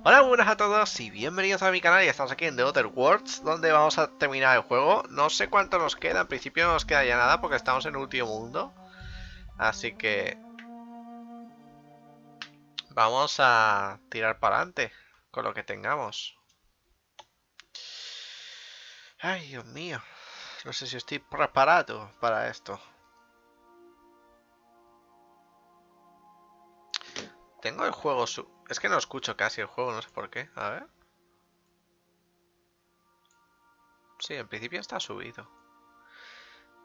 Hola, buenas a todos y bienvenidos a mi canal. Y estamos aquí en The Outer Worlds, donde vamos a terminar el juego. No sé cuánto nos queda, en principio no nos queda ya nada porque estamos en el último mundo. Así que vamos a tirar para adelante con lo que tengamos. Ay, Dios mío, no sé si estoy preparado para esto. Tengo el juego es que no escucho casi el juego, no sé por qué. A ver. Sí, en principio está subido.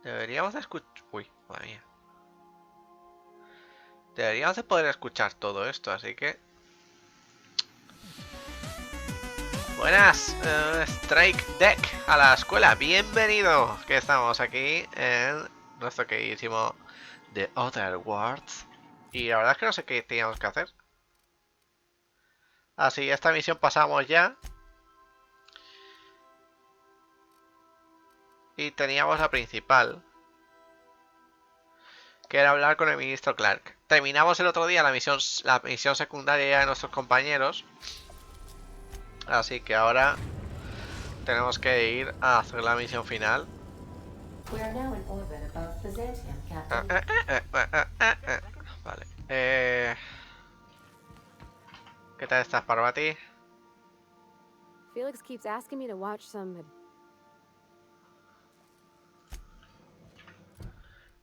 Deberíamos de escuchar... Uy, madre mía. Deberíamos de poder escuchar todo esto, así que... Buenas, Strike Deck a la escuela, bienvenido. Que estamos aquí en nuestro queridísimo The Outer Worlds. Y la verdad es que no sé qué teníamos que hacer. Así, esta misión pasamos ya. Y teníamos la principal, que era hablar con el ministro Clark. Terminamos el otro día la misión secundaria de nuestros compañeros. Así que ahora tenemos que ir a hacer la misión final. Vale. ¿Qué tal estás, Parvati? Felix keeps asking me to watch some.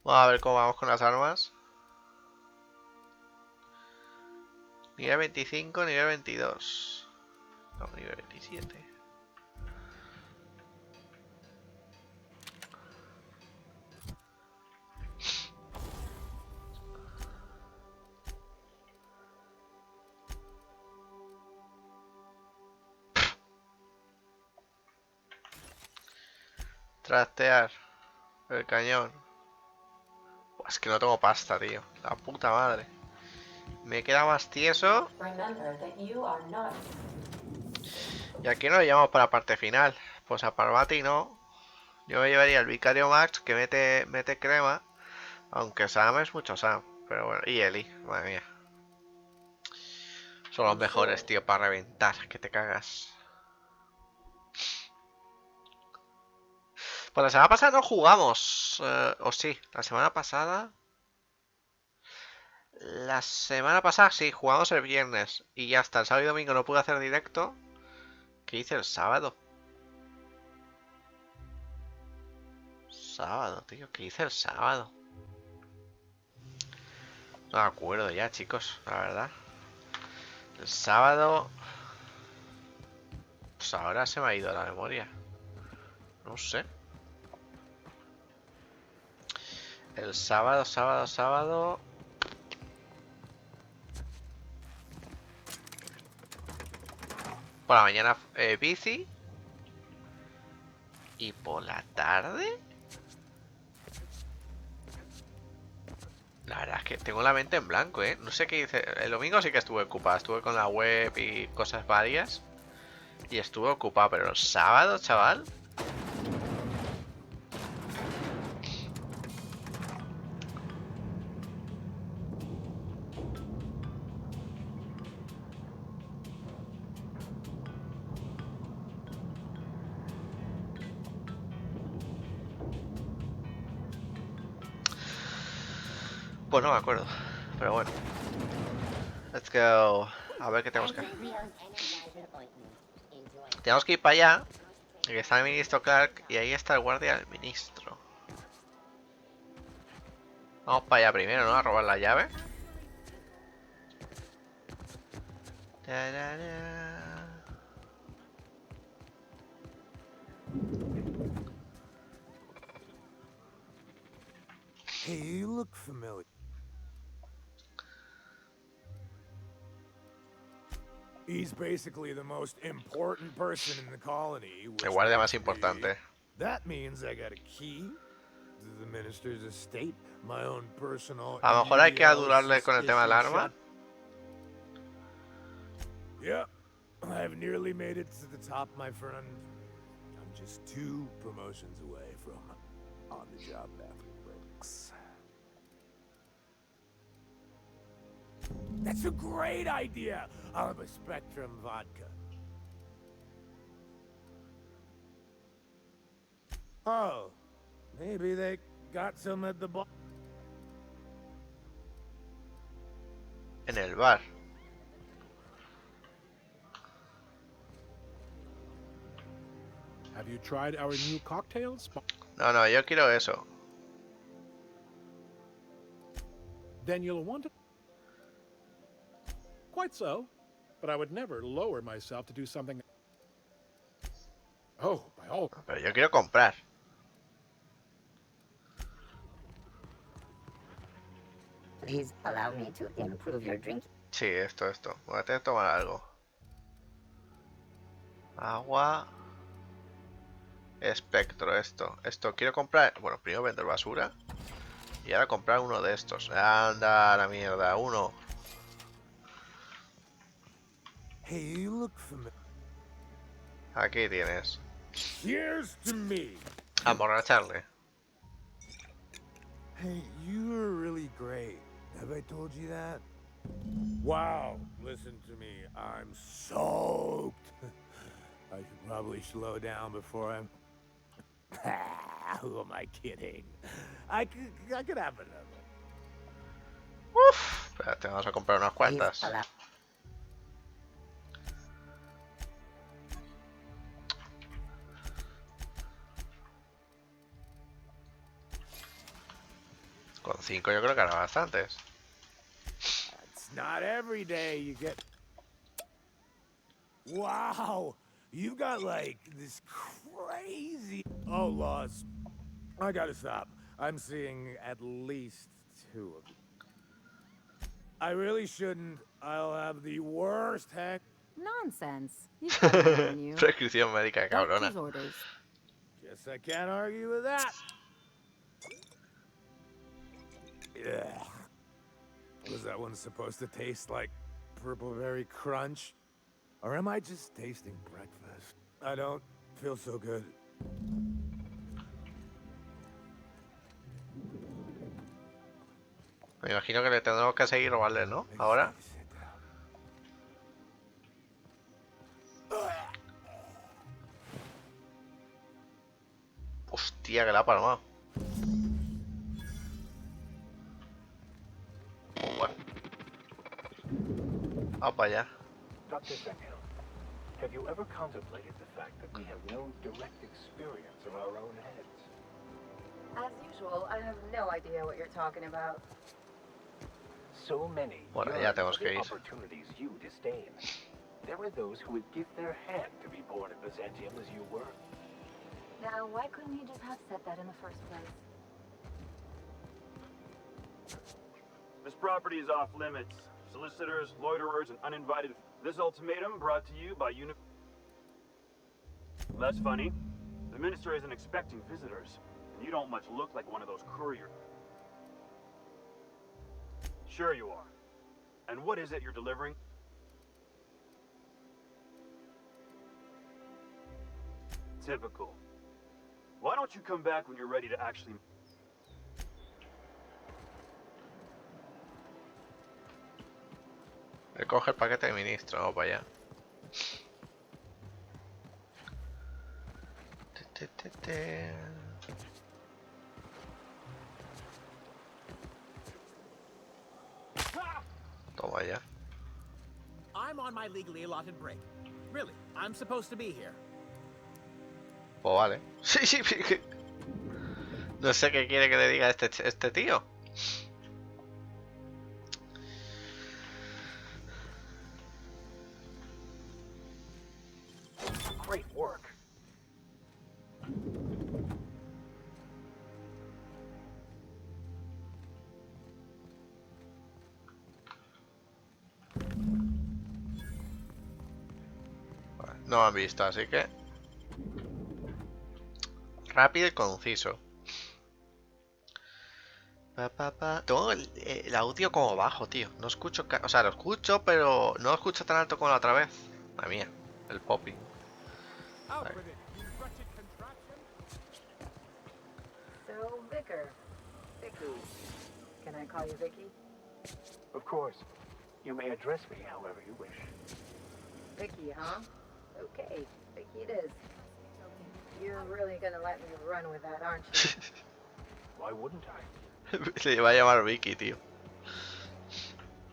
Vamos a ver cómo vamos con las armas. Nivel 25, nivel 22. No, nivel 27. Trastear el cañón. Es que no tengo pasta, tío. La puta madre. Me queda más tieso. Y aquí no lo llevamos para la parte final. Pues a Parvati no. Yo me llevaría el Vicario Max, que mete crema. Aunque Sam es mucho Sam. Pero bueno, y Eli, madre mía. Son los mejores, tío, para reventar. Que te cagas. Pues la semana pasada no jugamos. O sí, la semana pasada... La semana pasada sí, jugamos el viernes. Y ya hasta el sábado y domingo no pude hacer directo. ¿Qué hice el sábado? Sábado, tío, ¿qué hice el sábado? No me acuerdo ya, chicos, la verdad. El sábado... Pues ahora se me ha ido la memoria. No sé. El sábado... Por la mañana bici. Y por la tarde... La verdad es que tengo la mente en blanco, ¿eh? No sé qué hice. El domingo sí que estuve ocupado. Estuve con la web y cosas varias. Y estuve ocupado, pero el sábado, chaval... Pues no me acuerdo, pero bueno. Let's go. A ver qué tenemos que hacer. Tenemos que ir para allá. Que está el ministro Clark y ahí está el guardia del ministro. Vamos para allá primero, ¿no? A robar la llave. Hey, you look familiar. He's basically the most important person in the colony. El guardia más importante. That means I got a key to the minister's estate, my own personal. A lo mejor hay que adurarle con el tema del arma. Yep, I've nearly made it to the top, my friend. I'm just 2 promotions away from on-the-job bathroom breaks. That's a great idea. I'll have a Spectrum vodka. Oh, maybe they got some at the bar. En el bar. Have you tried our new cocktails? No, no, yo quiero eso. Then you'll want to. Quite so, but I would never lower myself to do something. Oh, by all. Pero yo quiero comprar. Please allow me to improve your drink. Sí, esto. Voy a tener que tomar algo. Agua. Espectro, esto. Quiero comprar. Bueno, primero vender basura. Y ahora comprar uno de estos. Anda, la mierda. Uno. Hey, you look familiar. Aquí tienes. Cheers to me. A emborracharle. Hey, you are really great. Have I told you that? Wow, listen to me. I'm soaked. I should probably slow down before I'm... Who am I kidding? I could have another. Uf, espérate, vamos a comprar unas cuantas. Con 5 yo creo que hará bastantes. It's not every day you get... Wow, you got like this crazy... Oh, Laws, I gotta stop. I'm seeing at least 2 of you. I really shouldn't. I'll have the worst heck. Nonsense. You've got it in you. Prescripción médica, cabrona. Doctor's orders. Guess I can't argue with that. Yeah. Was that one supposed to taste like purple berry crunch? Or am I just tasting breakfast? I don't feel so good. Me imagino que le tendremos que seguir o vale, ¿no? Ahora. Hostia, que la ha palmado. Bueno. Va para allá. Dr. Samuel, have you ever contemplated the fact that we have no direct experience of our own heads? As usual, I have no idea what you're talking about. So many Bueno, yearn ya tenemos for que the ir. opportunities you disdain. There are those who would give their hand to be born in Byzantium as you were. Now, why couldn't he just have said that in the first place? This property is off limits. Solicitors, loiterers, and uninvited. This ultimatum brought to you by That's funny. The minister isn't expecting visitors, and you don't much look like one of those couriers. Sure you are. And what is it you're delivering? Typical. Why don't you come back when you're ready to actually... Recoge el paquete de ministro, vamos para allá. Toma ya. I'm on my legally allotted break. Really, I'm supposed to be here. Pues vale. Sí, sí, no sé qué quiere que le diga este tío. Great work. Vale, no me han visto, así que... Rápido y conciso. Tengo el audio como bajo, tío. No escucho... O sea, lo escucho, pero no lo escucho tan alto como la otra vez. Madre mía, el popping. Out Right. with it, you wretched contraption. So, Vicar. Vicky. Can I call you Vicky? Of course. You may address me however you wish. Vicky, huh? Okay, Vicky it is. You're really gonna let me run with that, aren't you? Why wouldn't I? Se va a llamar Vicky, tío.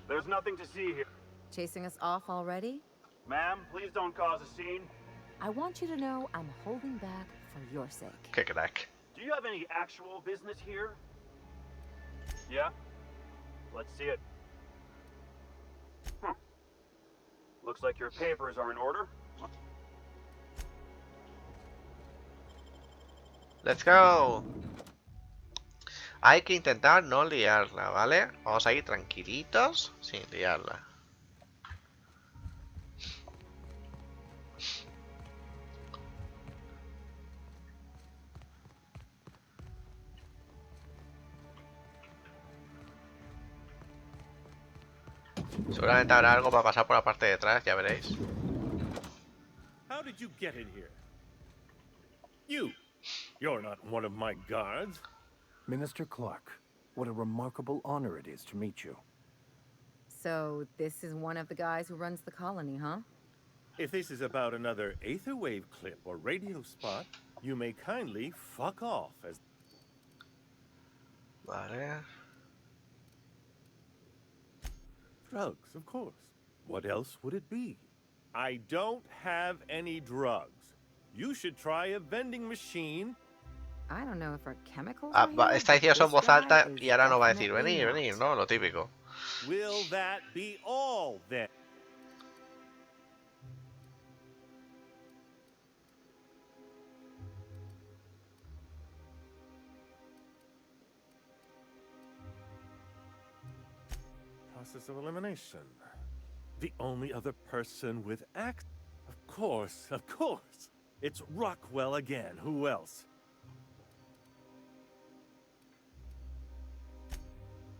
There's nothing to see here. Chasing us off already? Ma'am, please don't cause a scene. I want you to know I'm holding back for your sake. Qué crack. Do you have any actual business here? Yeah? Let's see it. Looks like your papers are in order. Let's go. Hay que intentar no liarla, ¿vale? Vamos a ir tranquilitos sin liarla. Seguramente habrá algo para pasar por la parte de atrás, ya veréis. How did you get in here? You're not one of my guards. Minister Clark, what a remarkable honor it is to meet you. So, this is one of the guys who runs the colony, huh? If this is about another aether wave clip or radio spot, you may kindly fuck off as... Vale. Drugs, of course. What else would it be? I don't have any drugs. You should try a vending machine. I don't know if our chemicals Ah, are here, está diciendo eso en but voz this alta guy is y ahora no va a decir definitely venir, not. venir, ¿no? Lo típico. Will that be all then? Process of elimination. The only other person with access. Of course, of course. It's Rockwell again. Who else?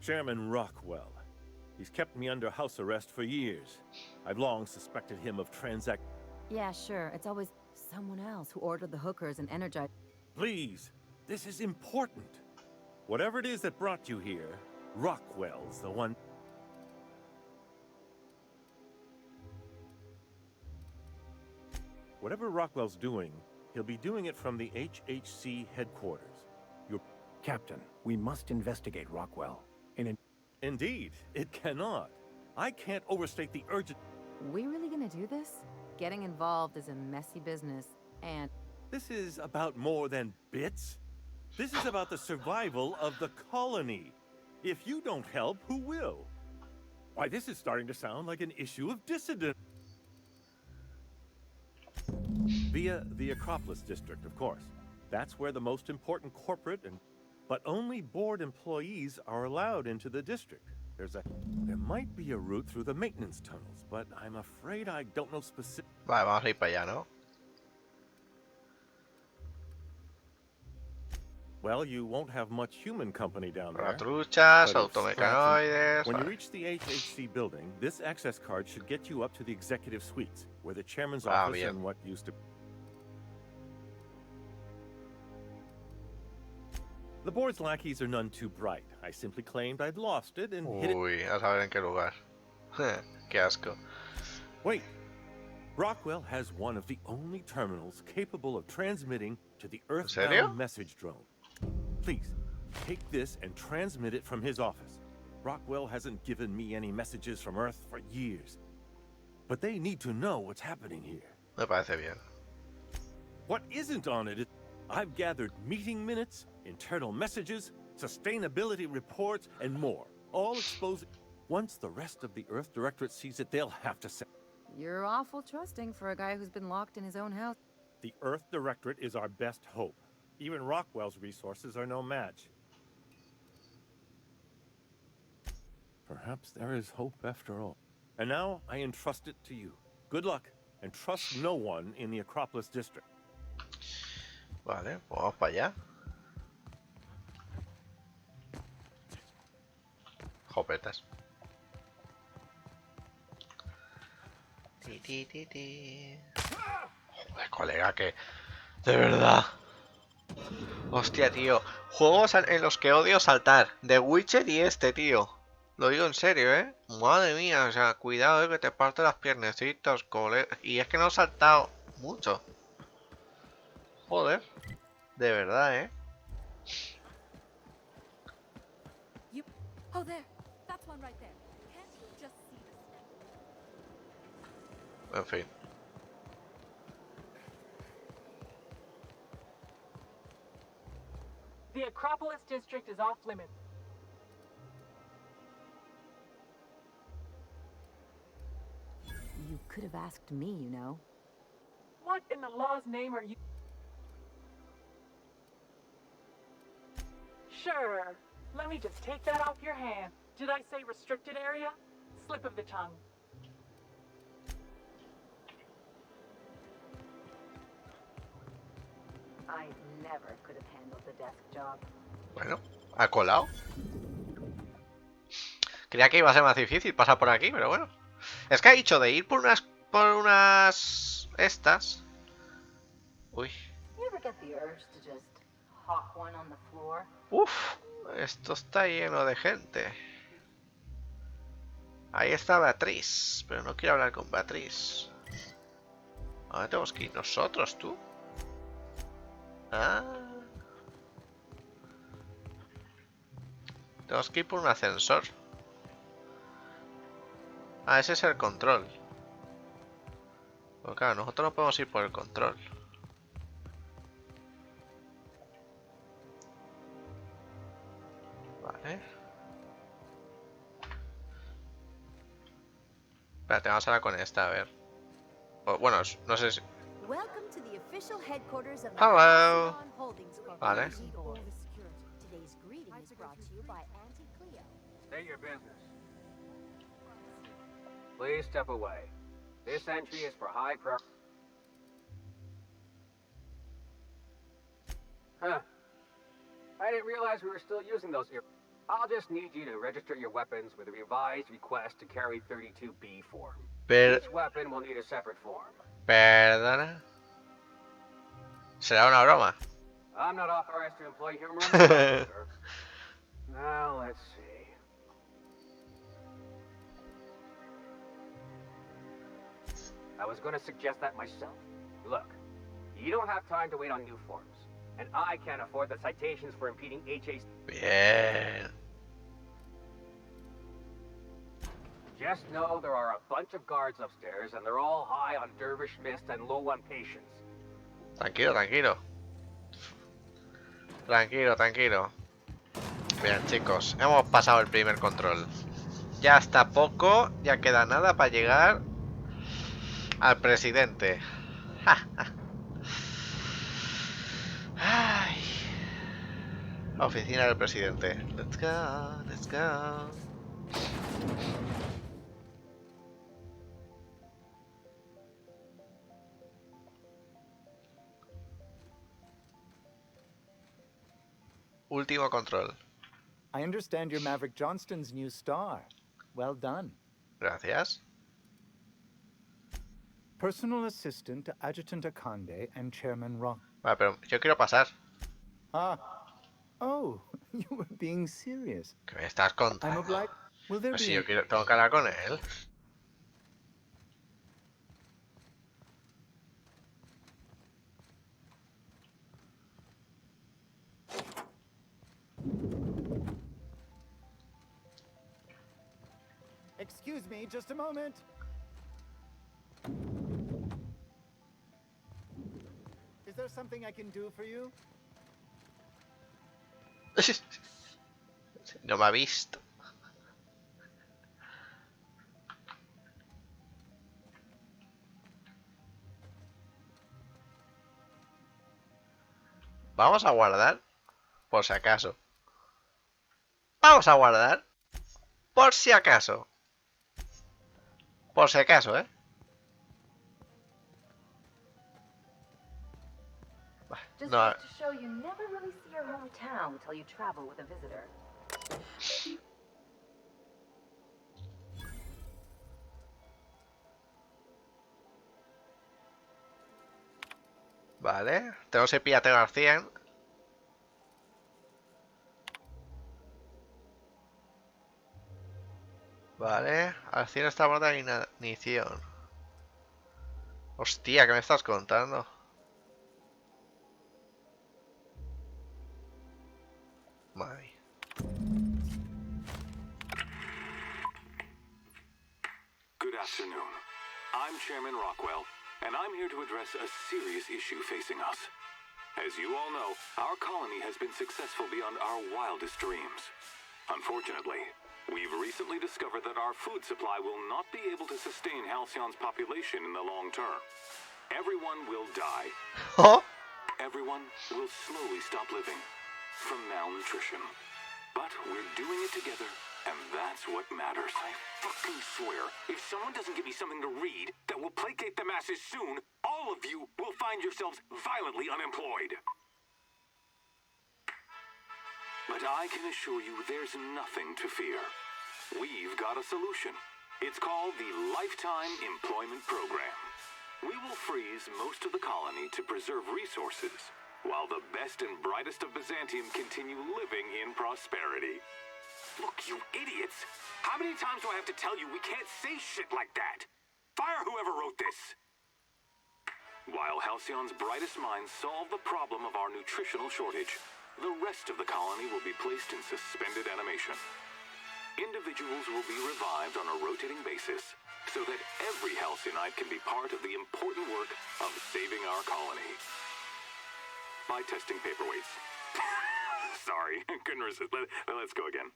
Chairman Rockwell. He's kept me under house arrest for years. I've long suspected him of Yeah, sure. It's always someone else who ordered the hookers and energized. Please, this is important. Whatever it is that brought you here, Rockwell's the one. Whatever Rockwell's doing, he'll be doing it from the HHC headquarters. Captain, we must investigate Rockwell. Indeed, it cannot. I can't overstate the urgent... We really gonna do this? Getting involved is a messy business, and... This is about more than bits. This is about the survival of the colony. If you don't help, who will? Why, this is starting to sound like an issue of dissident. Via the Acropolis district, of course. That's where the most important corporate and... But only board employees are allowed into the district. There might be a route through the maintenance tunnels, but I'm afraid I don't know specific... Vale, vamos a ir para allá, ¿no? Well, you won't have much human company down there. Truchas, But it's automecanoides... When you Vale. reach the HHC building, this access card should get you up to the executive suites, where the chairman's Ah, office bien. and what used to... The board's lackeys are none too bright. I simply claimed I'd lost it and hid it. Uy, a saber en qué lugar. Qué asco. Wait. Rockwell has one of the only terminals capable of transmitting to the serio? Earthbound message drone. Please, take this and transmit it from his office. Rockwell hasn't given me any messages from Earth for years. But they need to know what's happening here. Me parece bien. What isn't on it is I've gathered meeting minutes, internal messages, sustainability reports, and more. All exposed. Once the rest of the Earth Directorate sees it, they'll have to say... You're awful trusting for a guy who's been locked in his own house. The Earth Directorate is our best hope. Even Rockwell's resources are no match. Perhaps there is hope after all. And now I entrust it to you. Good luck, and trust no one in the Acropolis district. Vale, pues vamos para allá. Jopetas. Joder, colega, que... De verdad. Hostia, tío. Juegos en los que odio saltar. The Witcher y este, tío. Lo digo en serio, ¿eh? Madre mía, o sea, cuidado, que te parte las piernecitas, colega. Y es que no he saltado mucho. Joder. De verdad, ¿eh? Oh, there. That's one right there. Can't you just see this? En fin. The Acropolis district is off limits. You could have asked me, you know. What in the law's name are you? Sure. Let me just take that off your hand. Did I say restricted area? Slip of the tongue. I never could have handled the desk job. Bueno, ha colado. Creía que iba a ser más difícil pasar por aquí, pero bueno. Es que ha dicho de ir por unas estas. Uy. You ever get the urge to just hop one on the floor? Uf, esto está lleno de gente. Ahí está Beatriz, pero no quiero hablar con Beatriz. ¿A dónde tenemos que ir nosotros, tú? Ah. Tenemos que ir por un ascensor. Ah, ese es el control. Pues claro, nosotros no podemos ir por el control. Vale. Espérate, vamos a hablar con esta, a ver. O, bueno, no sé si... Welcome to the official headquarters of the Hello. Holdings Vale. Corporation. Today's greeting is brought to you by Auntie Cleo. State your business. Please step away. This entry is for high priority. Huh. I didn't realize we were still using those ear. I'll just need you to register your weapons with a revised request to carry 32B form. Each weapon will need a separate form. Perdona. ¿Será una broma? I'm not authorized to employ humor in the process, sir. Now let's see. I was going to suggest that myself. Look, you don't have time to wait on new forms, and I can't afford the citations for impeding HA's. Bien. Just know there are a bunch of guards upstairs, and they're all high on dervish mist and low on patience. Tranquilo, tranquilo. Tranquilo, tranquilo. Bien, chicos, hemos pasado el primer control. Ya está poco, ya queda nada para llegar al presidente. Ay. Oficina del presidente. Let's go, let's go. Último control. I understand you're Maverick Johnston's new star. Well done. Gracias. Personal assistant to Adjutant Akande and Chairman Rock. Vale, pero yo quiero pasar. Ah. Oh, you were being serious. ¿Qué me estás contando? I'm obliged. Will there Pues si be... yo quiero, tengo que hablar con él. Excuse me, just a moment. Is there something I can do for you? No me ha visto. Vamos a guardar, por si acaso. Vamos a guardar, por si acaso. Por si acaso, ¿eh? Just No. goes to show you never really see your hometown until you travel with a visitor. Vale, tenemos el Píllate García. Vale, al cielo está borde de ignición. Hostia, ¿qué me estás contando? Madre. Good afternoon. I'm Chairman Rockwell, and I'm here to address a serious issue facing us. As you all know, our colony has been successful beyond our wildest dreams. Unfortunately, we've recently discovered that our food supply will not be able to sustain Halcyon's population in the long term. Everyone will die. Huh? Everyone will slowly stop living from malnutrition. But we're doing it together, and that's what matters. I fucking swear, if someone doesn't give me something to read that will placate the masses soon, all of you will find yourselves violently unemployed. But I can assure you there's nothing to fear. We've got a solution. It's called the Lifetime Employment Program. We will freeze most of the colony to preserve resources, while the best and brightest of Byzantium continue living in prosperity. Look, you idiots! How many times do I have to tell you we can't say shit like that? Fire whoever wrote this! While Halcyon's brightest minds solve the problem of our nutritional shortage, the rest of the colony will be placed in suspended animation. Individuals will be revived on a rotating basis, so that every Halcyonite can be part of the important work of saving our colony. By testing paperweights. Sorry, couldn't resist. Let's go again.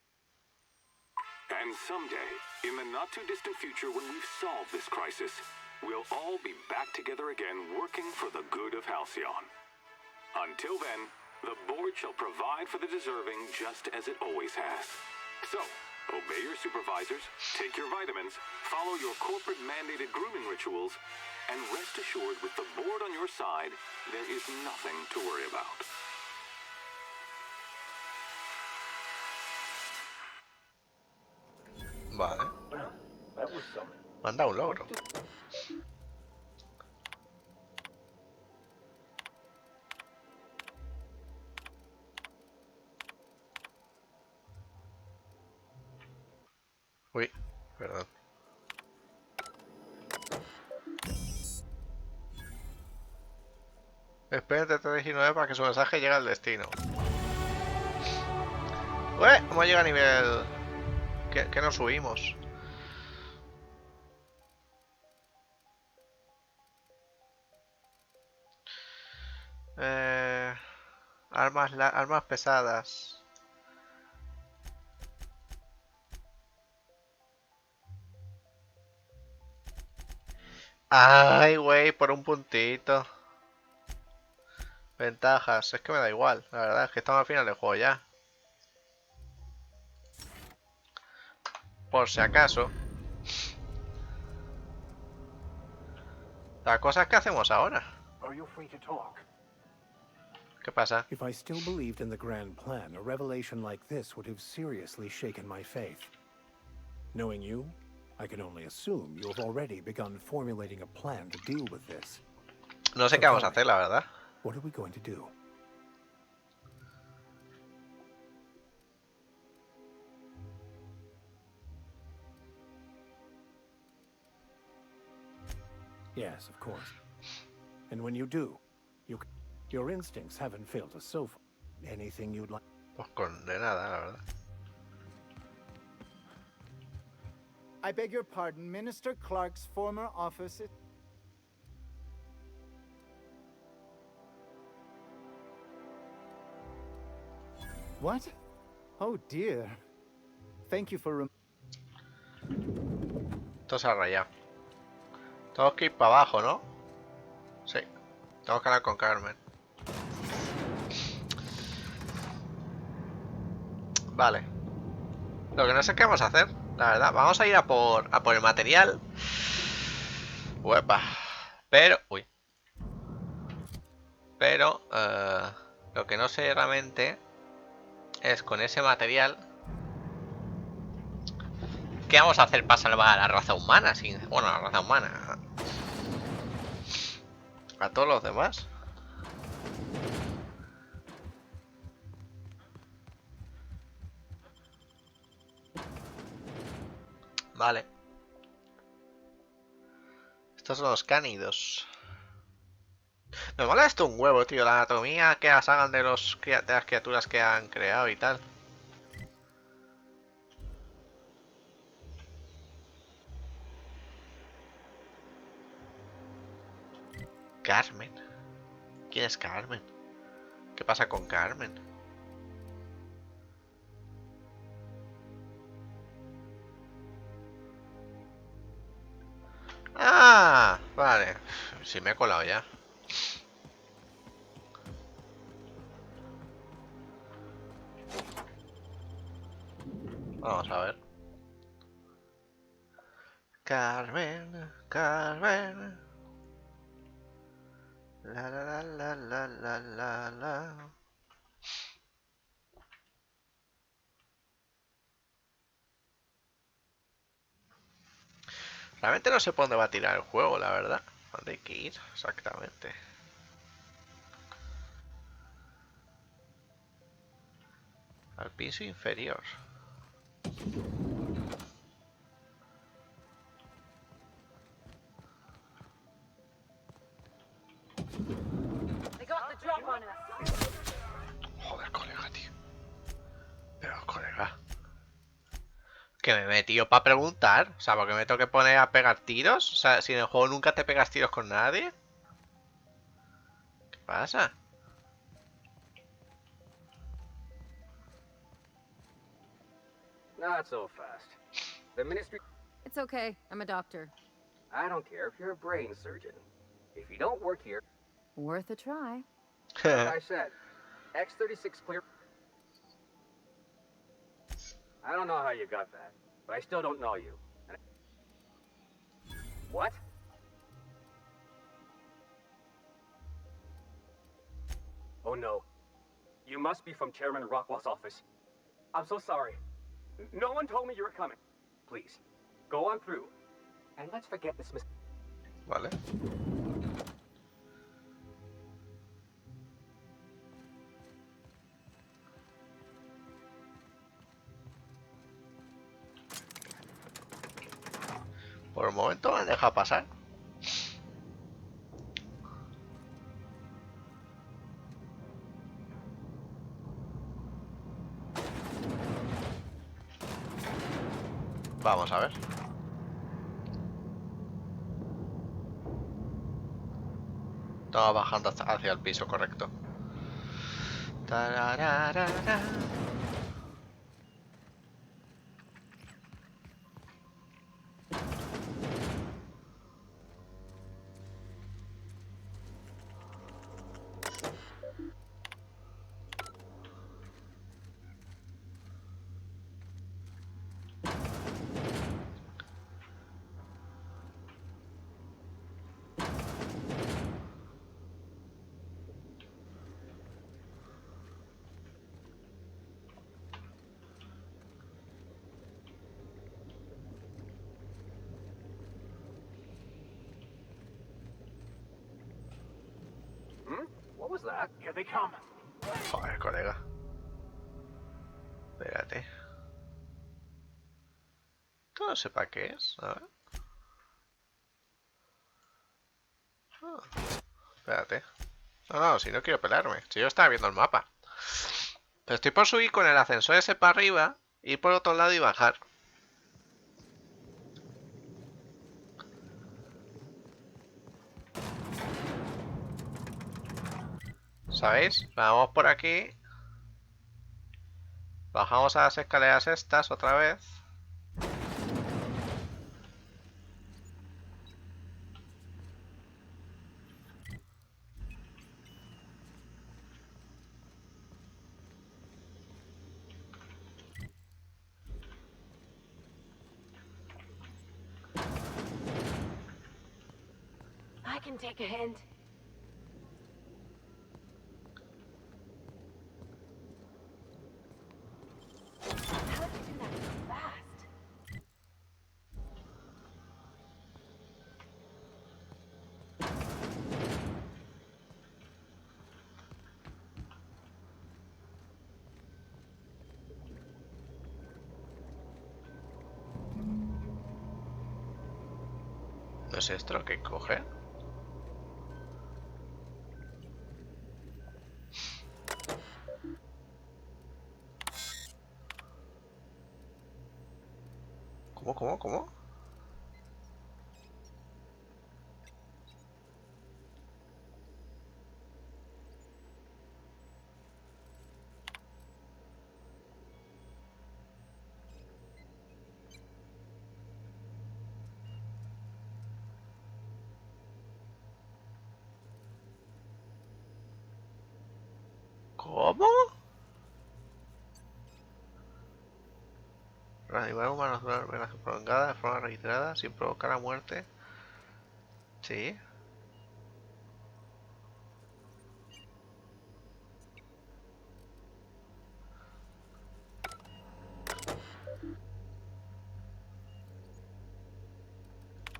And someday, in the not-too-distant future when we've solved this crisis, we'll all be back together again working for the good of Halcyon. Until then, the board shall provide for the deserving just as it always has. So, obey your supervisors, take your vitamins, follow your corporate-mandated grooming rituals, and rest assured with the board on your side, there is nothing to worry about. Vale. That was something. Manda un logro. Uy, perdón. Espérate 19 para que su mensaje llegue al destino. Ué, ¿cómo llega a nivel? ¿Qué nos subimos? Armas pesadas. Ay, güey, por un puntito. Ventajas, es que me da igual. La verdad es que estamos al final del juego ya. Por si acaso. La cosa es que hacemos ahora. ¿Qué pasa? If I still believed in the grand plan, a revelation like this would have seriously shaken my faith. Knowing you, I can only assume you have already begun formulating a plan to deal with this. No sé qué vamos a hacer, la verdad. What are we going to do? Yes, of course. And when you do, your instincts haven't failed us so far. Anything you'd like? Pues condenada, la verdad. I beg your pardon, Minister Clark's former office. What? Oh dear. Thank you for. Esto se ha rayado. Tengo que ir para abajo, ¿no? Sí. Tengo que hablar con Carmen. Vale. Lo que no sé qué vamos a hacer, la verdad. Vamos a ir a por el material. Uepa. Pero... Uy. Pero... lo que no sé realmente es con ese material... ¿Qué vamos a hacer para salvar a la raza humana? Bueno, a la raza humana. A todos los demás. Vale. Estos son los cánidos. Me mola esto un huevo, tío. La anatomía que las hagan de las criaturas que han creado y tal. Carmen. ¿Quién es Carmen? ¿Qué pasa con Carmen? Ah, vale. Sí me he colado ya. Vamos a ver. Carmen, Carmen. La la la la la la la. Realmente no sé por dónde va a tirar el juego, la verdad. ¿Dónde hay que ir exactamente? Al piso inferior. Joder, colega, tío. Pero, colega. Que me he metido para preguntar. O sea, porque me tengo que poner a pegar tiros. O sea, si en el juego nunca te pegas tiros con nadie. ¿Qué pasa? Not so fast. The ministry... It's okay. I'm a doctor. I don't care if you're a brain surgeon. If you don't work here... Worth a try. Like I said, X-36 clear... I don't know how you got that, but I still don't know you. What? Oh no. You must be from Chairman Rockwell's office. I'm so sorry. No one told me you were coming. Please, go on through. And let's forget this mis... Vale. Por el momento me deja pasar. Vamos a ver. Estaba bajando hacia el piso correcto. Tarararara. What was that? Here they come. Joder, colega. Espérate. Esto no sé para qué es. A ver. Espérate. No, si no quiero pelarme. Si yo estaba viendo el mapa. Pero estoy por subir con el ascensor ese para arriba, ir por otro lado y bajar. ¿Sabéis? Vamos por aquí. Bajamos a las escaleras estas otra vez. I can take a hint. How did you do that so fast? ¿No es esto lo que coge? ¿Cómo? ¿Cómo? Reanimar humanos de una manera prolongada, de forma reiterada, sin provocar la muerte. Sí.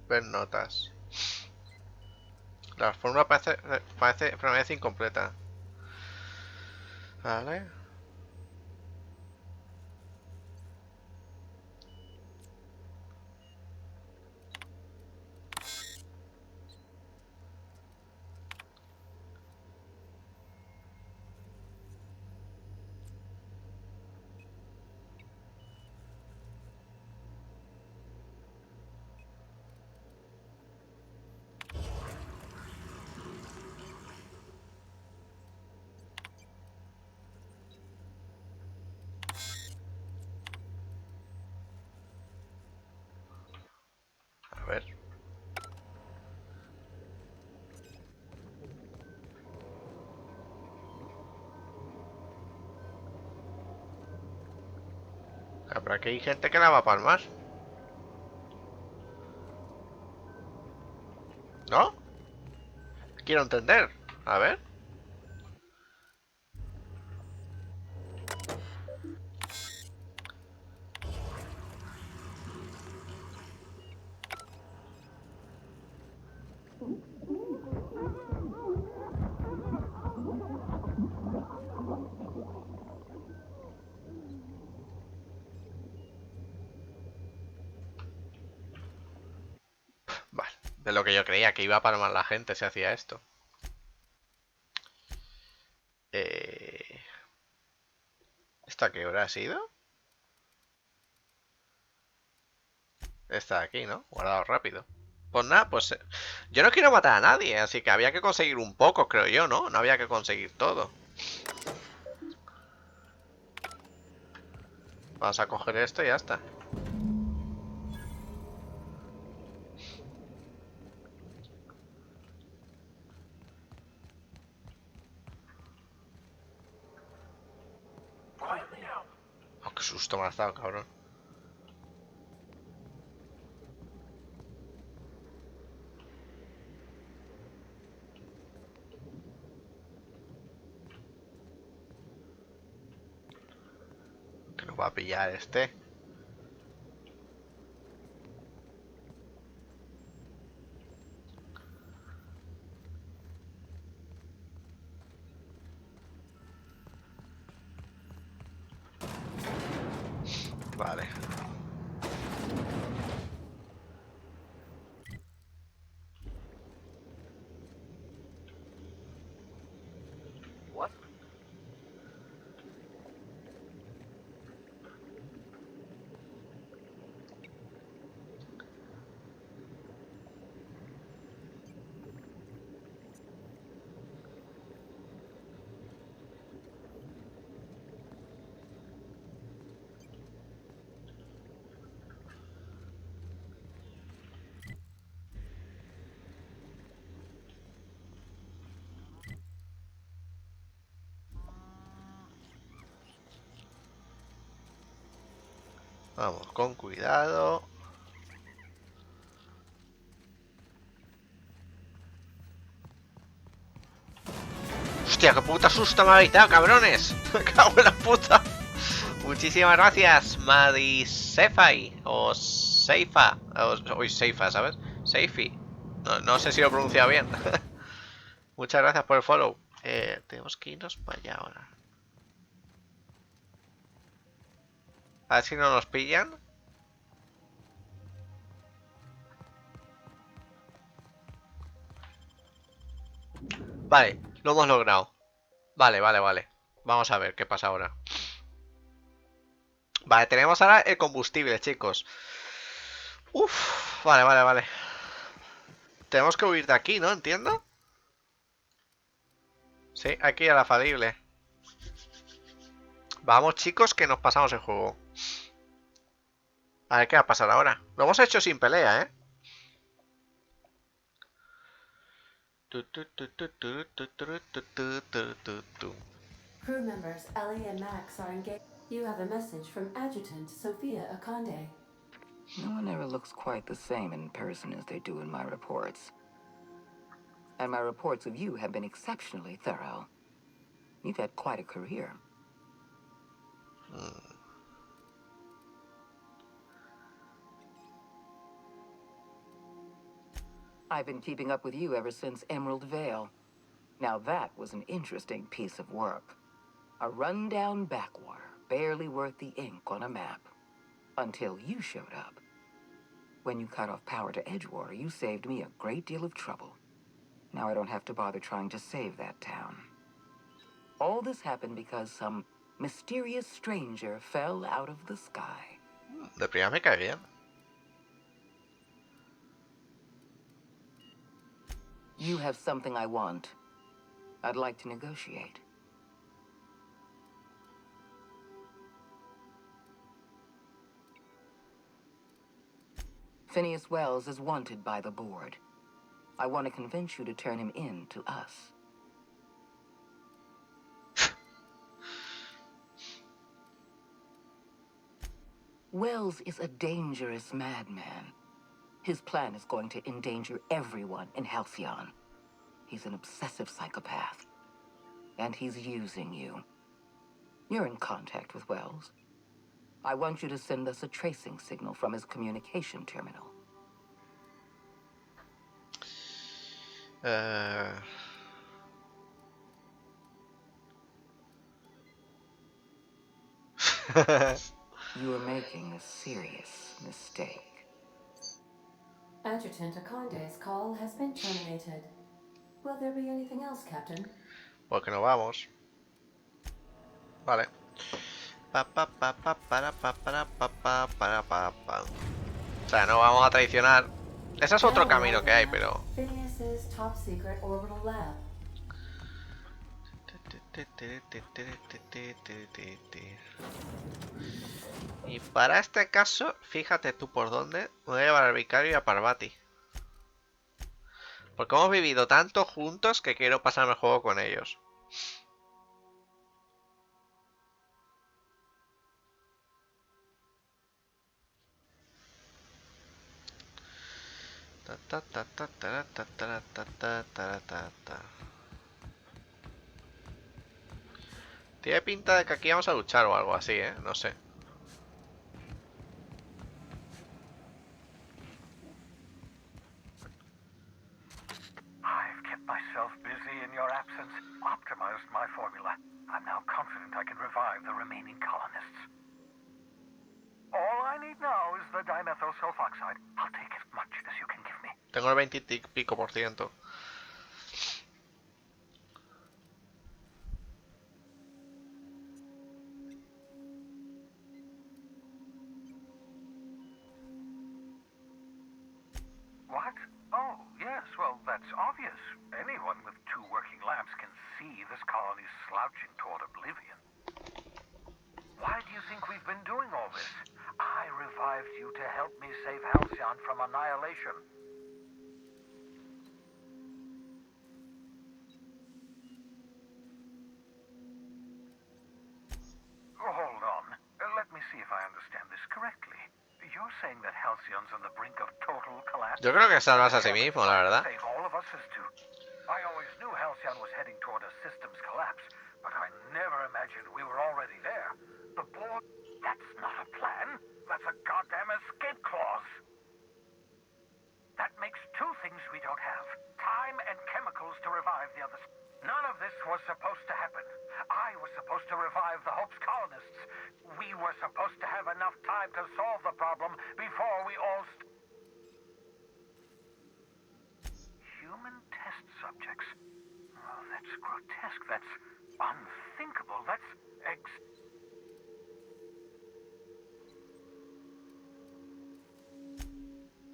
Ver notas. La fórmula permanece incompleta. Vale. A ver. Pero aquí hay gente que la va a palmar. ¿No? Quiero entender. A ver. Vale. De lo que yo creía, que iba a palmar la gente si hacía esto. ¿Esta qué hora ha sido? Esta de aquí, ¿no? Guardado rápido. Pues nada, pues yo no quiero matar a nadie, así que había que conseguir un poco, creo yo, ¿no? No había que conseguir todo. Vamos a coger esto y ya está. Oh, qué susto me has dado, cabrón. Que nos va a pillar este. Vale. What? Vamos, con cuidado. Hostia, qué puta susto me habéis dado, cabrones. Me cago en la puta. Muchísimas gracias, Madisefai. O Seifa. O Seifa, ¿sabes? Seifi. No sé si lo he pronunciado bien. Muchas gracias por el follow. Tenemos que irnos para allá ahora. A ver si no nos pillan. Vale, lo hemos logrado. Vale. Vamos a ver qué pasa ahora. Vale, tenemos ahora el combustible, chicos. Uf, vale. Tenemos que huir de aquí, ¿no? ¿Entiendo? Sí, hay que ir a la falible. Vamos, chicos, que nos pasamos el juego. A ver qué va a pasar ahora. Lo hemos hecho sin pelea, ¿eh? Crew members Ellie and Max are engaged. You have a message from Adjutant Sophia Akande. No one ever looks quite the same in person as they do in my reports. And my reports of you have been exceptionally thorough. You've had quite a career. I've been keeping up with you ever since Emerald Vale. Now that was an interesting piece of work. A rundown backwater, barely worth the ink on a map. Until you showed up. When you cut off power to Edgewater, you saved me a great deal of trouble. Now I don't have to bother trying to save that town. All this happened because some mysterious stranger fell out of the sky. De primera me cae bien. You have something I want. I'd like to negotiate. Phineas Wells is wanted by the board. I want to convince you to turn him in to us. Wells is a dangerous madman. His plan is going to endanger everyone in Halcyon. He's an obsessive psychopath. And he's using you. You're in contact with Wells. I want you to send us a tracing signal from his communication terminal. You are making a serious mistake. Adjutant Akonde's call has been terminated. Will there be anything else, Captain? Porque nos vamos. Vale. O sea, no vamos a traicionar. Ese es otro camino que hay, pero... Phineas's top secret orbital lab. Y para este caso, fíjate tú por dónde me voy a llevar al vicario y a Parvati. Porque hemos vivido tanto juntos que quiero pasarme el juego con ellos. Tiene pinta de que aquí vamos a luchar o algo así, no sé. I've kept myself busy in your absence, optimized my formula. I'm now confident I can revive the remaining colonists. All I need now is the dimethyl sulfoxide. I'll take as much as you can give me. Tengo el 20 y pico %. What? Oh, yes, well, that's obvious. Anyone with 2 working labs can see this colony's slouching toward oblivion. Why do you think we've been doing all this? I revived you to help me save Halcyon from annihilation. Hold on. Let me see if I understand this correctly. You're saying that Halcyon's on the brink of total collapse? Yo creo que salvas a sí mismo, la verdad. Save all of us as to... I always knew Halcyon was heading toward a systems collapse, but I never imagined we were already there. The board... That's not a plan. That's a goddamn escape clause. That makes 2 things we don't have. Time and chemicals to revive the others. None of this was supposed to happen. I was supposed to revive the Hope's colonists. We were supposed to have enough time to solve the problem before we all... Human test subjects. Oh, that's grotesque. That's unthinkable. That's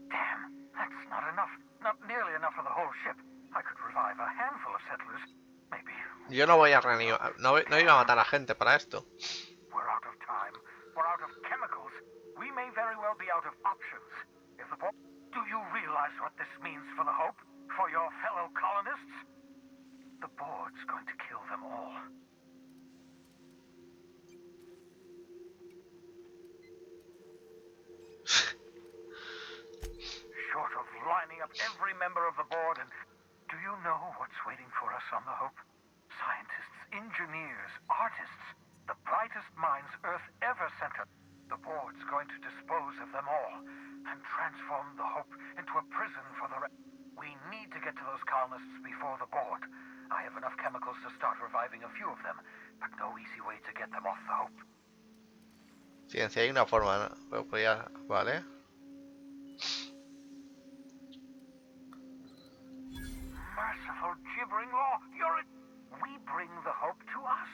Damn, that's not enough. Not nearly enough for the whole ship. I could revive a handful of settlers. Maybe. Yo no voy a reanimar. No iba a matar a gente para esto. We're out of time. We're out of chemicals. We may very well be out of options. If the Do you realize what this means for the Hope? For your fellow colonists? The board's going to kill them all. Short of lining up every member of the board, and do you know what's waiting for us on the Hope? Scientists, engineers, artists, the brightest minds Earth ever sent us. The board's going to dispose of them all and transform the Hope into a prison for the We need to get to those colonists before the board. I have enough chemicals to start reviving a few of them, but no easy way to get them off the Hope. Ciencia, hay una forma, ¿no? Pues ya, vale. Merciful gibbering law, we bring the Hope to us.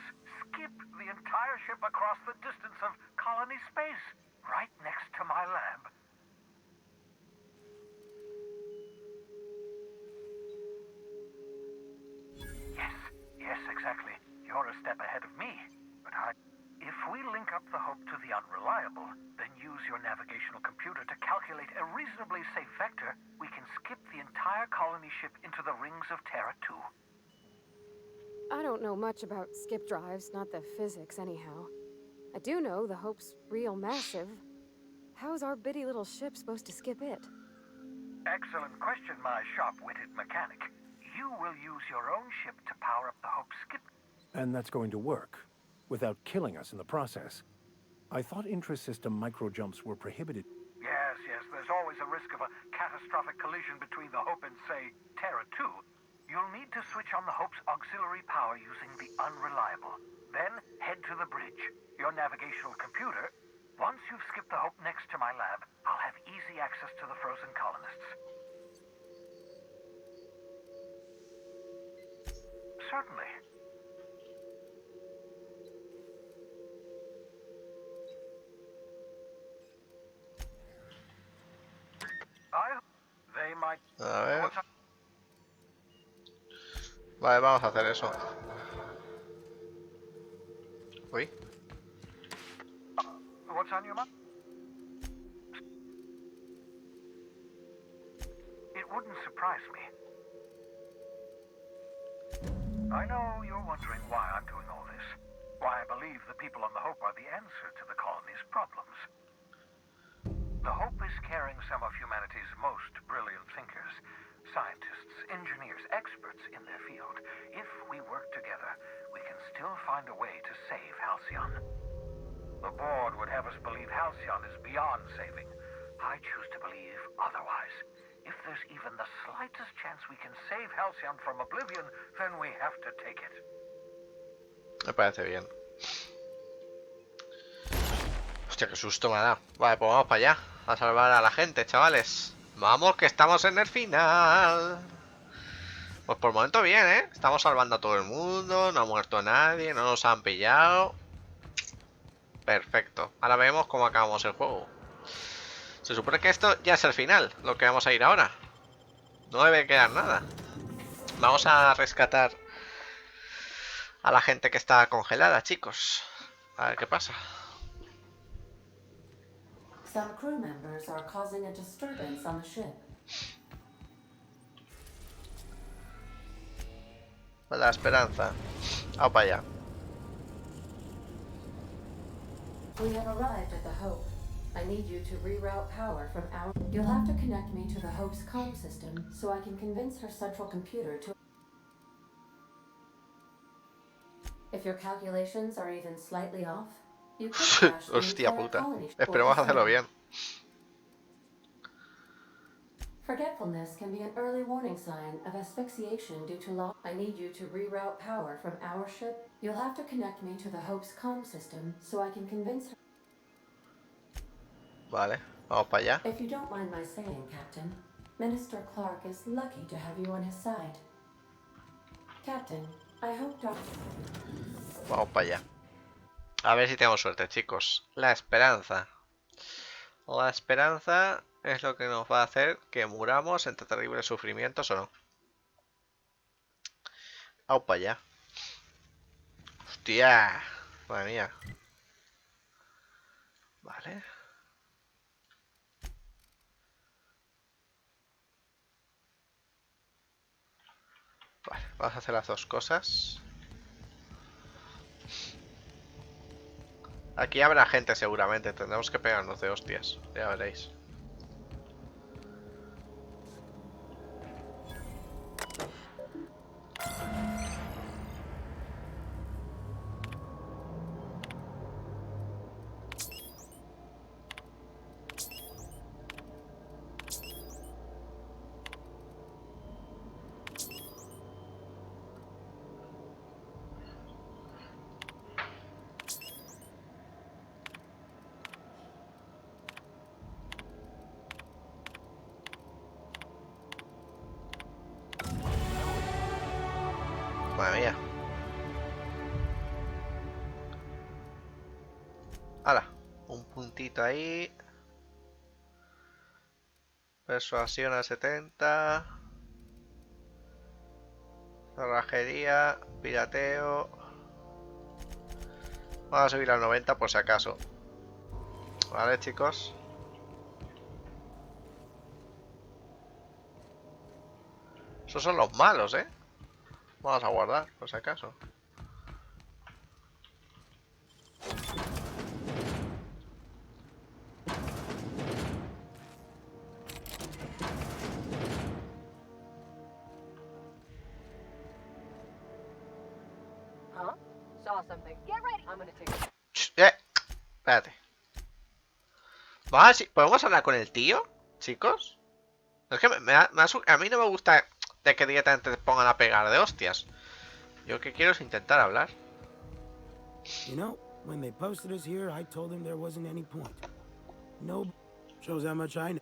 Skip the entire ship across the distance of colony space, right next to my lab. Yes, exactly. You're a step ahead of me. But if we link up the Hope to the Unreliable, then use your navigational computer to calculate a reasonably safe vector, we can skip the entire colony ship into the rings of Terra 2. I don't know much about skip drives, not the physics anyhow. I do know the Hope's real massive. How's our bitty little ship supposed to skip it? Excellent question, my sharp-witted mechanic. You will use your own ship to power up the Hope skip. And that's going to work, without killing us in the process. I thought intra-system micro-jumps were prohibited. Yes, there's always a risk of a catastrophic collision between the Hope and, say, Terra 2. You'll need to switch on the Hope's auxiliary power using the Unreliable. Then head to the bridge. Your navigational computer. Once you've skipped the Hope next to my lab, I'll have easy access to the frozen colonists. Certainly. They might... A ver. Vale, vamos a hacer eso. Uy. What's on your mind? It wouldn't surprise me. I know you're wondering why I'm doing all this. Why I believe the people on the Hope are the answer to the colony's problems. The Hope is carrying some of humanity's most brilliant thinkers, scientists, engineers, experts in their field. If we work together, we can still find a way to save Halcyon. The board would have us believe Halcyon is beyond saving. I choose to believe otherwise. If there's even the slightest chance we can save Halcyon from oblivion, then we have to take it. Me parece bien. Hostia, qué susto me ha dado. Vale, pues vamos para allá. A salvar a la gente, chavales. Vamos, que estamos en el final. Pues por el momento bien, ¿eh? Estamos salvando a todo el mundo. No ha muerto nadie. No nos han pillado. Perfecto. Ahora vemos cómo acabamos el juego. Se supone que esto ya es el final. Lo que vamos a ir ahora. No debe quedar nada. Vamos a rescatar a la gente que está congelada, chicos. A ver qué pasa. Some crew members are causing a disturbance on the ship. La esperanza. Vamos para allá. We have arrived at the Hope. I need you to reroute power from our... You'll have to connect me to the Hope's comm system so I can convince her central computer to... If your calculations are even slightly off, you could crash the Hostia entire puta. colony. Esperemos hacerlo bien. Forgetfulness can be an early warning sign of asphyxiation due to loss. I need you to reroute power from our ship. You'll have to connect me to the Hope's comm system so I can convince her. Vale, vamos para allá. If you don't mind my saying, Captain, Minister Clark is lucky to have you on his side. Captain, I hope Vamos para allá. A ver si tenemos suerte, chicos. La esperanza. La esperanza es lo que nos va a hacer que muramos entre terribles sufrimientos o no. Vamos para allá. Hostia. Madre mía. Vale. Vale, vamos a hacer las dos cosas. Aquí habrá gente seguramente, tendremos que pegarnos de hostias, ya veréis. Madre mía. ¡Hala! Un puntito ahí. Persuasión a 70. Cerrajería. Pirateo. Vamos a subir al 90 por si acaso. Vale, chicos. Esos son los malos, ¿eh? Vamos a guardar, por si acaso. Huh? Saw something. Get ready. I'm gonna take it. Espérate. Vamos a ver si podemos hablar con el tío, chicos. Es que a mí no me gusta de que directamente te pongan a pegar de hostias. Yo lo que quiero es intentar hablar. You know, when they posted us here, I told them there wasn't any point. No, shows how much I know.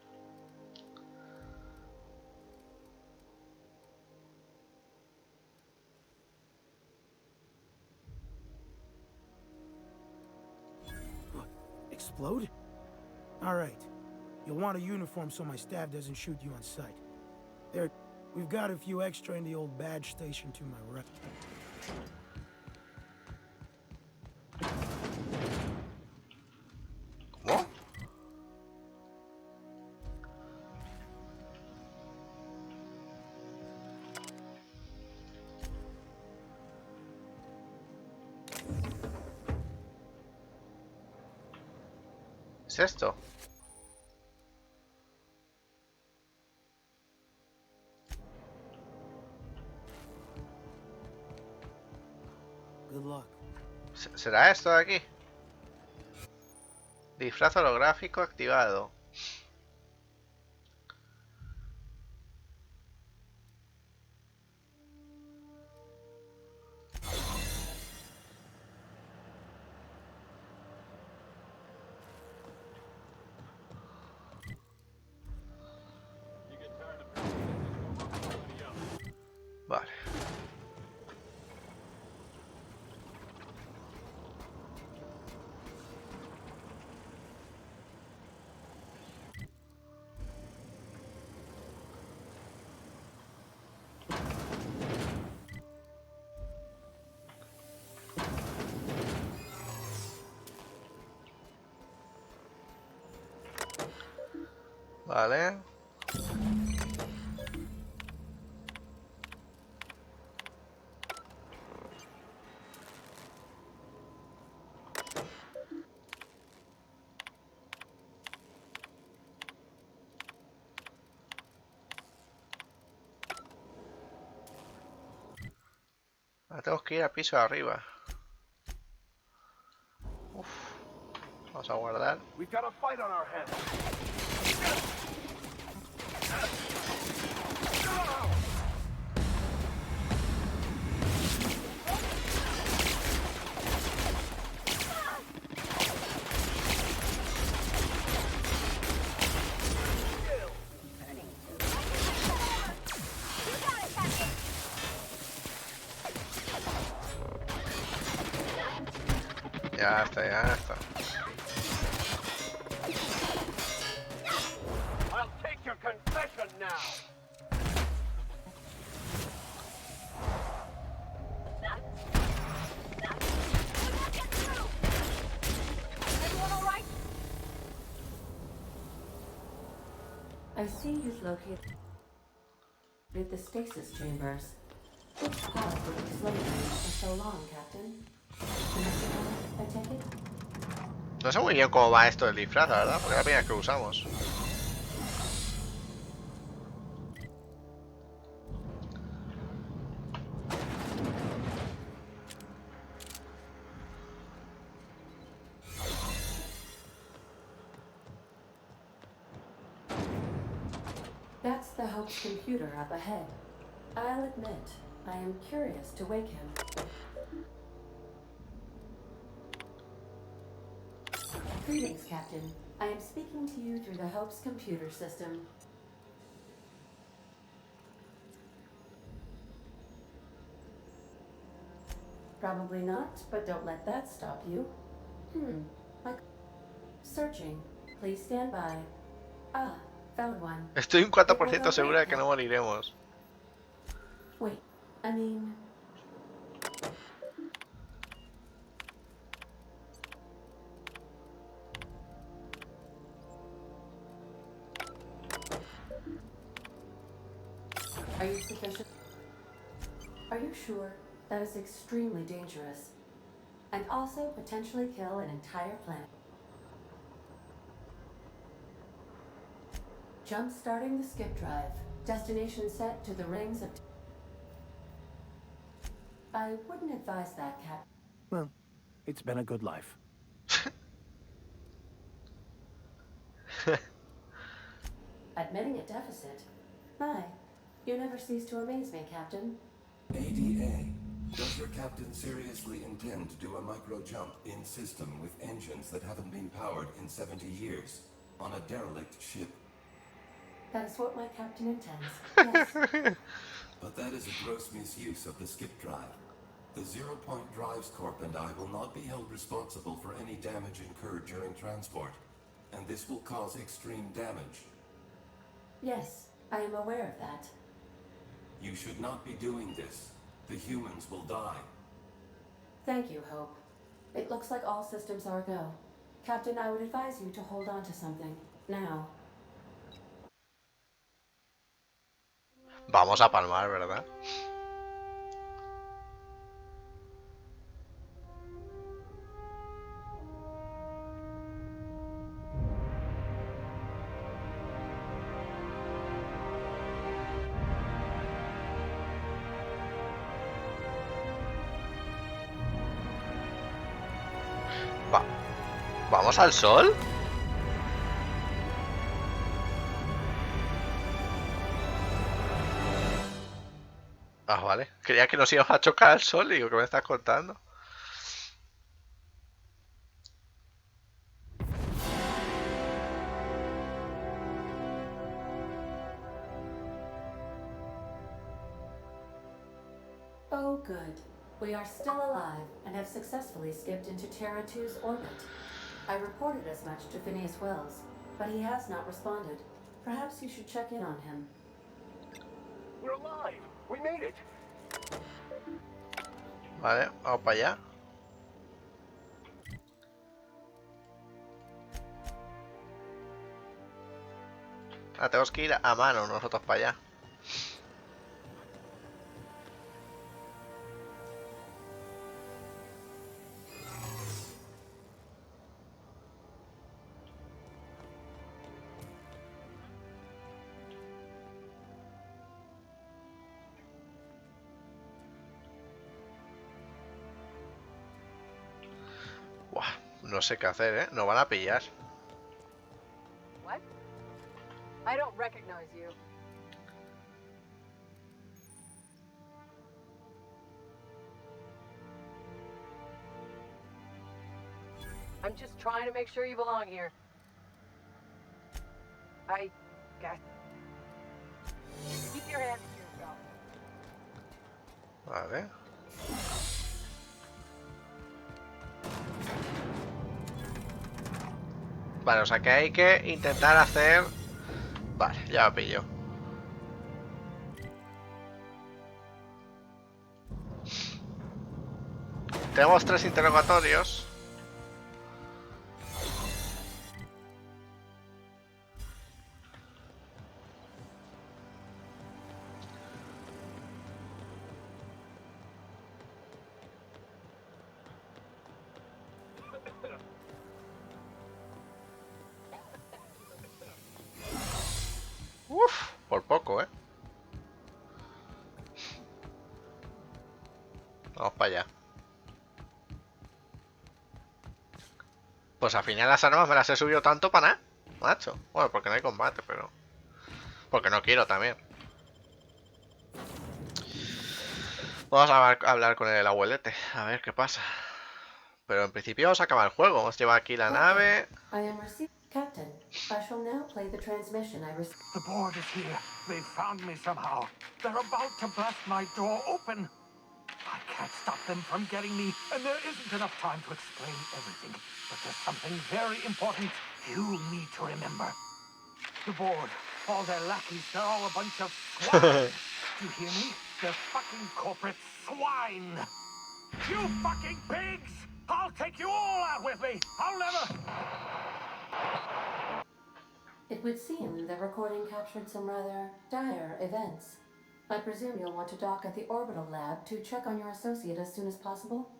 Explode? All right. You'll want a uniform so my staff doesn't shoot you on sight. There, we've got a few extra in the old badge station to my right. ¿Cómo? ¿Es esto? Good luck. ¿Será esto de aquí? Disfraz holográfico activado. Vale. Vale. Ahora tenemos que ir al piso de arriba. Uf. Vamos a guardar. We've got a fight on our hands. Ya está, ya está. I'll take your confession now. Everyone all right? I see you've located the stasis chambers. Which path would be slowing you for so long, Captain? I take it? No sé muy bien cómo va esto del disfraz, la verdad, porque es la primera vez que lo usamos. That's the Hope's computer up ahead. I'll admit, I am curious to wake him. Greetings, Captain. I am speaking to you through the Hope's computer system. Probably not, but don't let that stop you. Searching. Please stand by. Ah, found one. Estoy un 4% segura de que no moriremos. Wait, I mean... Are you sufficient? Are you sure? That is extremely dangerous. And also potentially kill an entire planet. Jump-starting the skip drive. Destination set to the rings of... I wouldn't advise that, Cap. Well, it's been a good life. Admitting a deficit? My, you never cease to amaze me, Captain. ADA, does your captain seriously intend to do a micro-jump in system with engines that haven't been powered in 70 years on a derelict ship? That is what my captain intends, yes. But that is a gross misuse of the skip drive. The Zero Point Drives Corp and I will not be held responsible for any damage incurred during transport, and this will cause extreme damage. Yes, I am aware of that. You should not be doing this. The humans will die. Thank you, Hope. It looks like all systems are go. Captain, I would advise you to hold on to something. Now. Vamos a palmar, ¿verdad? ¿Vamos al sol? Ah, vale. Creía que nos íbamos a chocar al sol. Digo, ¿qué me estás contando? Oh, good. We are still alive and have successfully skipped into Terra 2's orbit. I reported as much to Phineas Wells, but he has not responded. Perhaps you should check in on him. We're alive! We made it! Vale, vamos para allá. Ah, tenemos que ir a mano nosotros para allá. No sé qué hacer, ¿eh? Nos van a pillar. What? I don't recognize you. I'm just trying to make sure you belong here. I guess. Keep your hands to yourself. Vale. Vale, o sea que hay que intentar hacer... Vale, ya lo pillo. Tenemos 3 interrogatorios. Uf, por poco, ¿eh? Vamos para allá. Pues al final las armas me las he subido tanto para nada, macho. Bueno, porque no hay combate, pero... Porque no quiero también. Vamos a hablar con el abuelete, a ver qué pasa. Pero en principio vamos a acabar el juego. Vamos a llevar aquí la nave. Captain, I shall now play the transmission I received. The board is here. They found me somehow. They're about to blast my door open. I can't stop them from getting me, and there isn't enough time to explain everything. But there's something very important you need to remember. The board, all their lackeys, they're all a bunch of swine. Do you hear me? They're fucking corporate swine. You fucking pigs! I'll take you all out with me. I'll never... It would seem the recording captured some rather dire events. I presume you'll want to dock at the orbital lab to check on your associate as soon as possible.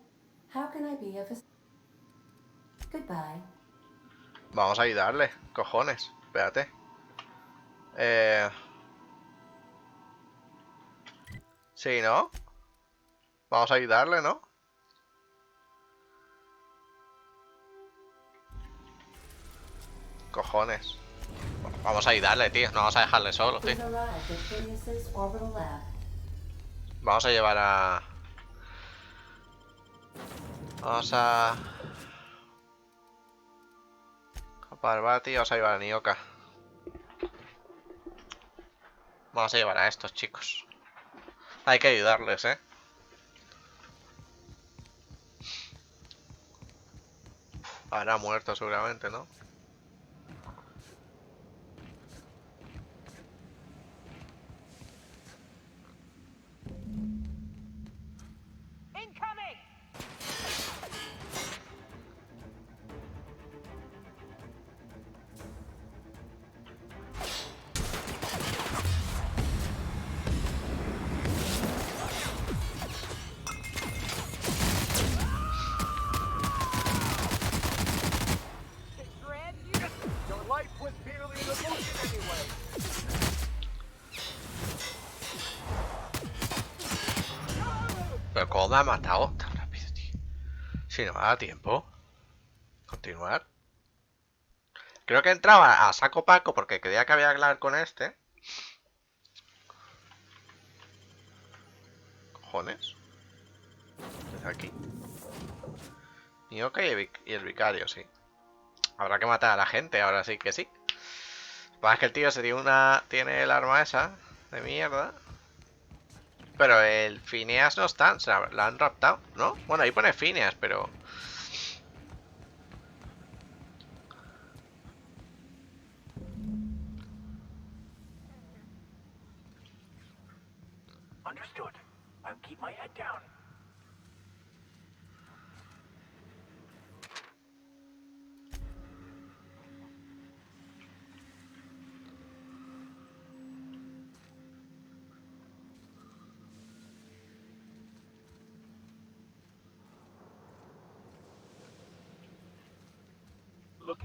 How can I be of assistance? Goodbye. Vamos a ayudarle, cojones. Espérate. Sí, ¿no? Vamos a ayudarle, ¿no? Cojones. Vamos a ayudarle, tío. No vamos a dejarle solo, tío. Vamos a llevar a... Vamos a Parvati, vamos a llevar a Nioka. Vamos a llevar a estos chicos. Hay que ayudarles, ¿eh? Habrá muerto seguramente, ¿no? Pero ¿cómo me ha matado tan rápido, tío? Si no me da tiempo. Continuar. Creo que entraba a saco paco porque creía que había que hablar con este. Cojones. Desde aquí. Nioka y el vicario, sí. Habrá que matar a la gente, ahora sí que sí. Lo que pasa es que el tío se tiene el arma esa de mierda. Pero el Phineas no está, se la han raptado, ¿no? Bueno, ahí pone Phineas, pero... Understood. I'll keep my head down. Look.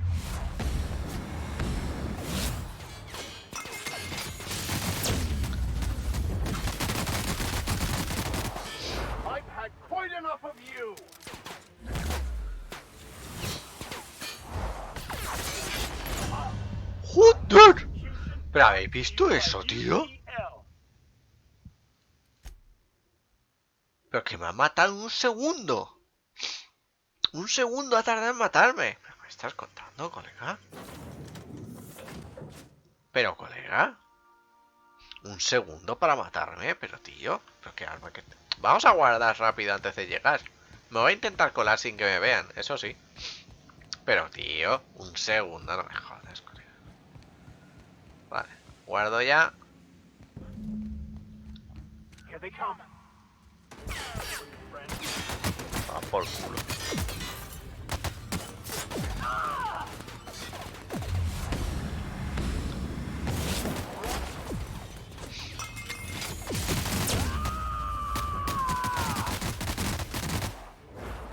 I've had quite enough of you. ¡Joder! ¿Pero habéis visto eso, tío? Pero que me ha matado en un segundo. Un segundo ha tardado en matarme. ¿Pero me estás contando, colega? Pero, colega. Un segundo para matarme. Pero, tío. Pero qué arma que... Vamos a guardar rápido antes de llegar. Me voy a intentar colar sin que me vean. Eso sí. Pero, tío, un segundo, no me jodas, colega. Vale, guardo ya. Here they come. Va por culo.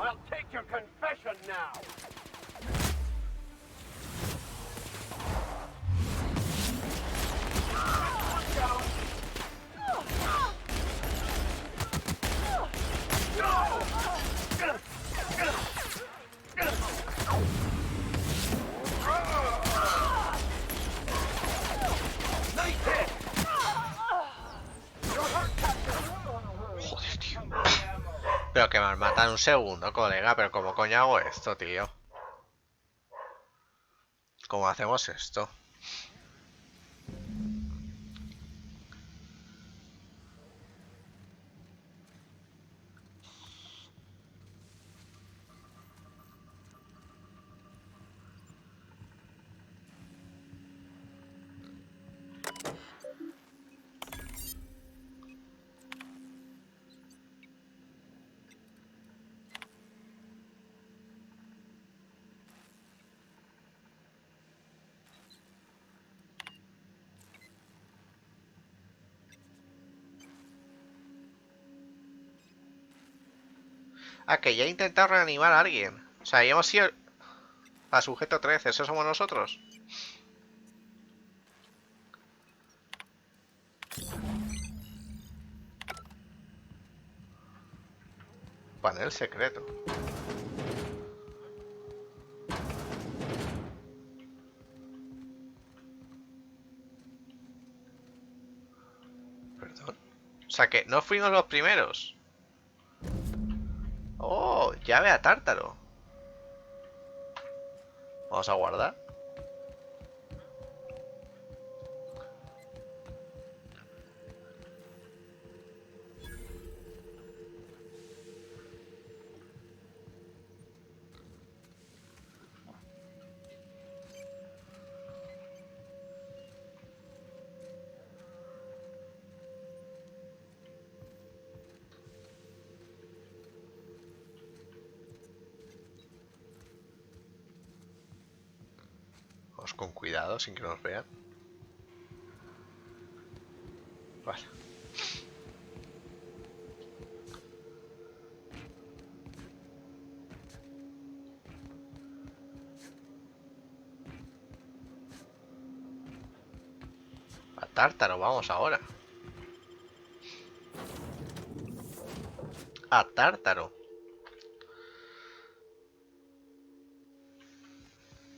I'll take your confession now. Joder, tío. Pero que me matan un segundo, colega. Pero ¿cómo coño hago esto, tío? ¿Cómo hacemos esto? Ah, que ya he intentado reanimar a alguien. O sea, ya hemos ido a sujeto 13. ¿Eso somos nosotros? Panel secreto. Perdón. O sea que no fuimos los primeros. Oh, llave a tártaro. Vamos a guardar. Vamos con cuidado, sin que nos vean. Vale. A tártaro, vamos ahora. A tártaro.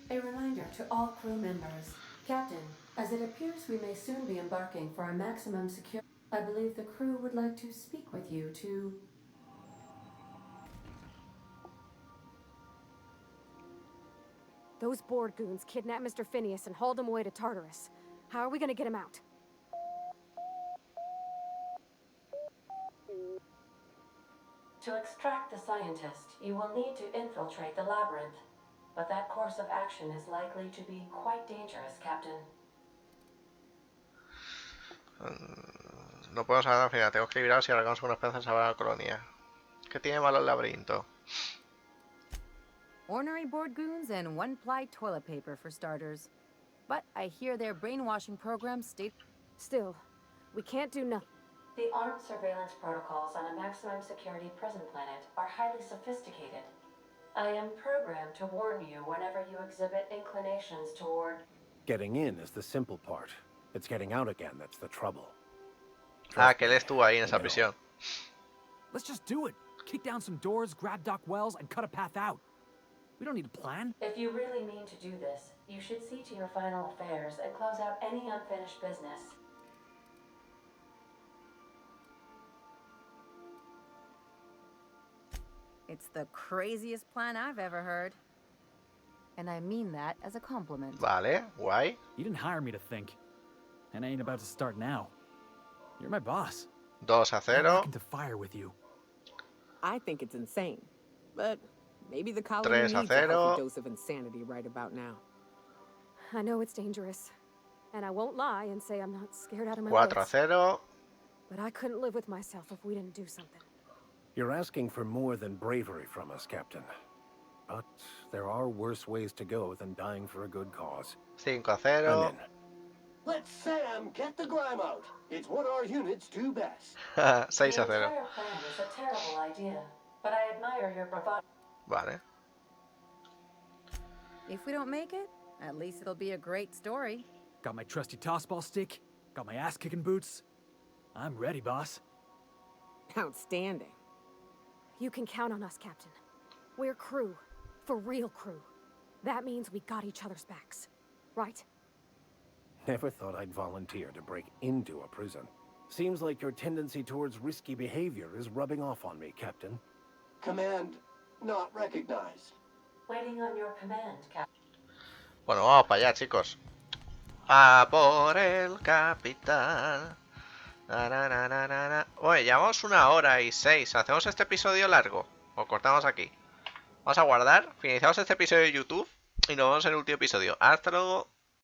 A reminder to all crew members. Captain, as it appears we may soon be embarking for our maximum security, I believe the crew would like to speak with you to... Those board goons kidnapped Mr. Phineas and hauled him away to Tartarus. How are we gonna get him out? To extract the scientist, you will need to infiltrate the labyrinth. But that course of action is likely to be quite dangerous, Captain. No puedo saber al final. Tengo que librar si arrancamos con una esperanza de salvar a la colonia. ¿Qué tiene malo el laberinto? Ornery board goons and one-ply toilet paper for starters. But I hear their brainwashing program state... Still, we can't do nothing. The armed surveillance protocols on a maximum security prison planet are highly sophisticated. I am programmed to warn you whenever you exhibit inclinations toward... Getting in is the simple part. It's getting out again that's the trouble. Ah, que él estuvo ahí en esa prisión. Let's just do it. Kick down some doors, grab Doc Wells, and cut a path out. We don't need a plan. If you really mean to do this, you should see to your final affairs and close out any unfinished business. It's the craziest plan I've ever heard. And I mean that as a compliment. Vale, guay. You didn't hire me to think. And I ain't about to start now. You're my boss. 2-0. I'm looking to fire with you. I think it's insane. But Maybe the colony 3 a needs a healthy 0. dose of insanity right about now. I know it's dangerous. And I won't lie and say I'm not scared out of my 4 a wits. 0. But I couldn't live with myself if we didn't do something. You're asking for more than bravery from us, Captain. But there are worse ways to go than dying for a good cause. 5 a I'm 0. in. Let Sam get the grime out. It's what our units do best. 6 The a 0. entire plan is a terrible idea, but I admire your bravado. Vale. If we don't make it, at least it'll be a great story. Got my trusty tossball stick, got my ass-kicking boots. I'm ready, boss. Outstanding. You can count on us, Captain. We're crew. For real crew. That means we got each other's backs. Right? Never thought I'd volunteer to break into a prison. Seems like your tendency towards risky behavior is rubbing off on me, Captain. Command not recognized. Waiting on your command, Captain. Bueno, vamos para allá, chicos. A por el capitán. Oye, llevamos 1 hora y 6. ¿Hacemos este episodio largo? ¿O cortamos aquí? Vamos a guardar. Finalizamos este episodio de YouTube. Y nos vemos en el último episodio. Hasta luego.